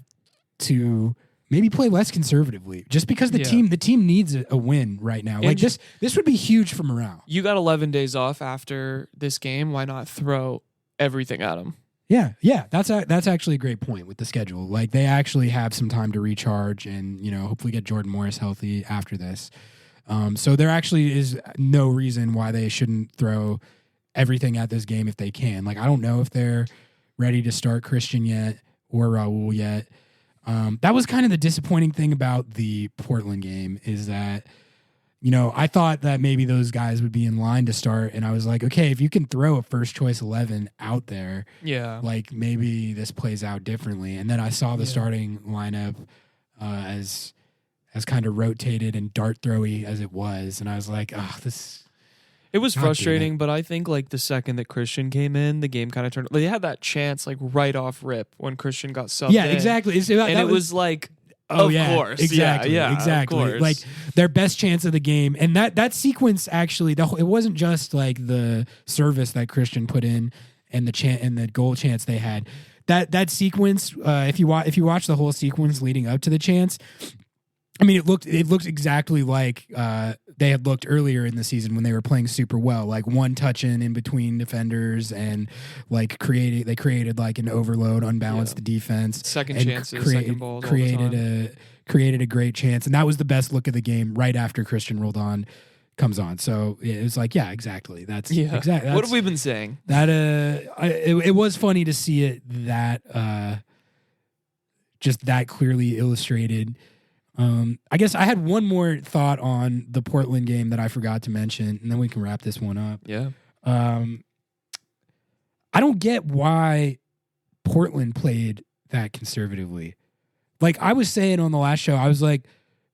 Speaker 2: to maybe play less conservatively just because the team needs a win right now. And this would be huge for morale.
Speaker 3: You got 11 days off after this game. Why not throw everything at them?
Speaker 2: Yeah. That's actually a great point with the schedule. They actually have some time to recharge and, hopefully get Jordan Morris healthy after this. So there actually is no reason why they shouldn't throw everything at this game if they can. I don't know if they're ready to start Christian yet or Raul yet. That was kind of the disappointing thing about the Portland game is that, I thought that maybe those guys would be in line to start. And I was like, okay, if you can throw a first choice 11 out there, maybe this plays out differently. And then I saw the starting lineup as as kind of rotated and dart throwy as it was. And I was like, oh, this.
Speaker 3: It was
Speaker 2: God
Speaker 3: frustrating,
Speaker 2: damn it.
Speaker 3: but I think like the second that Christian came in, the game kind of turned. They had that chance like right off rip when Christian got subbed
Speaker 2: Yeah,
Speaker 3: in.
Speaker 2: exactly.
Speaker 3: And it was like,
Speaker 2: oh,
Speaker 3: of
Speaker 2: yeah,
Speaker 3: course.
Speaker 2: exactly,
Speaker 3: Yeah,
Speaker 2: exactly.
Speaker 3: of course.
Speaker 2: Like their best chance of the game, and that sequence actually, it wasn't just like the service that Christian put in and the goal chance they had. That sequence, if you watch the whole sequence leading up to the chance, I mean, it looked exactly like they had looked earlier in the season when they were playing super well, like one touch in between defenders and like they created like an overload, unbalanced the defense,
Speaker 3: second
Speaker 2: and
Speaker 3: chances, second balls,
Speaker 2: created a great chance, and that was the best look of the game right after Christian comes on. So it was like, yeah, exactly. That's exactly.
Speaker 3: What have we been saying?
Speaker 2: That it was funny to see it just that clearly illustrated. I guess I had one more thought on the Portland game that I forgot to mention, and then we can wrap this one up.
Speaker 3: Yeah.
Speaker 2: I don't get why Portland played that conservatively. Like I was saying on the last show, I was like,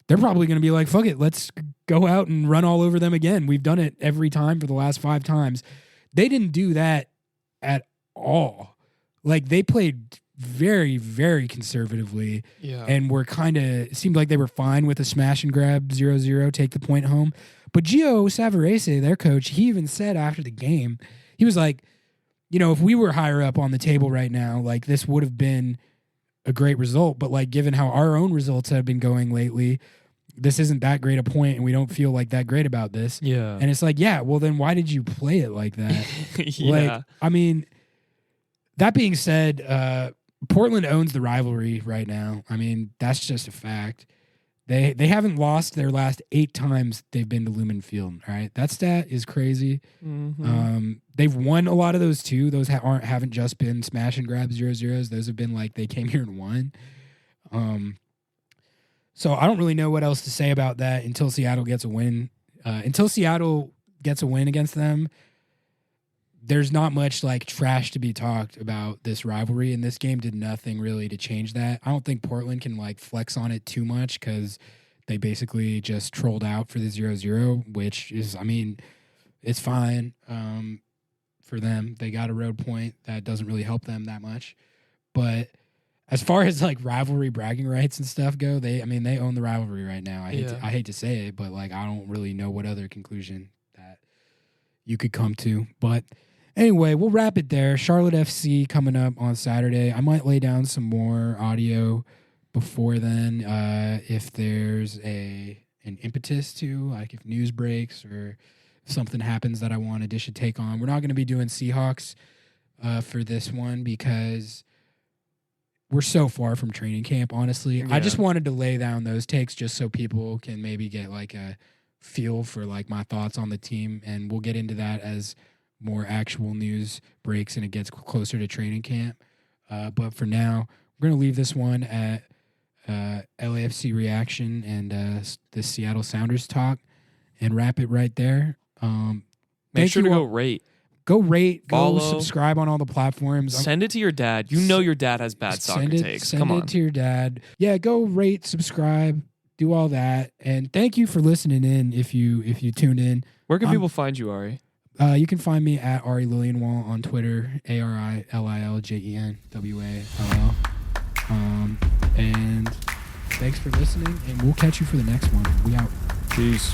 Speaker 2: they're probably going to be like, fuck it, let's go out and run all over them again. We've done it every time for the last 5 times. They didn't do that at all. Like they played very, very conservatively and were it seemed like they were fine with a smash and grab 0-0, take the point home. But Gio Savarese, their coach, he even said after the game, he was like, if we were higher up on the table right now, like this would have been a great result. But like given how our own results have been going lately, this isn't that great a point and we don't feel like that great about this.
Speaker 3: Yeah.
Speaker 2: And it's like, yeah, well then why did you play it like that?
Speaker 3: Yeah.
Speaker 2: Like, I mean, that being said, Portland owns the rivalry right now. I mean, that's just a fact. They haven't lost their last 8 times they've been to Lumen Field. All right, that stat is crazy.
Speaker 3: Mm-hmm.
Speaker 2: They've won a lot of those too. Those haven't just been smash and grab 0-0s. Those have been like they came here and won. So I don't really know what else to say about that until Seattle gets a win. Until Seattle gets a win against them, there's not much like trash to be talked about this rivalry, and this game did nothing really to change that. I don't think Portland can like flex on it too much because they basically just trolled out for the 0-0, which is, I mean, it's fine for them. They got a road point that doesn't really help them that much. But as far as like rivalry bragging rights and stuff go, they own the rivalry right now. I hate to say it, but like I don't really know what other conclusion that you could come to. But anyway, we'll wrap it there. Charlotte FC coming up on Saturday. I might lay down some more audio before then if there's an impetus to, like if news breaks or if something happens that I want Adish to take on. We're not going to be doing Seahawks for this one because we're so far from training camp, honestly. Yeah. I just wanted to lay down those takes just so people can maybe get like a feel for like my thoughts on the team, and we'll get into that as more actual news breaks and it gets closer to training camp. But for now, we're going to leave this one at LAFC reaction and the Seattle Sounders talk and wrap it right there.
Speaker 3: Make sure to go rate.
Speaker 2: Go rate,
Speaker 3: follow,
Speaker 2: go subscribe on all the platforms.
Speaker 3: Send it to your dad. You know your dad has bad soccer takes.
Speaker 2: Send it to your dad. Yeah, go rate, subscribe, do all that. And thank you for listening in if you tuned in.
Speaker 3: Where can people find you, Ari?
Speaker 2: You can find me at Ari Lilienwall on Twitter, ARILILJENWALL. And thanks for listening, and we'll catch you for the next one. We out.
Speaker 3: Peace.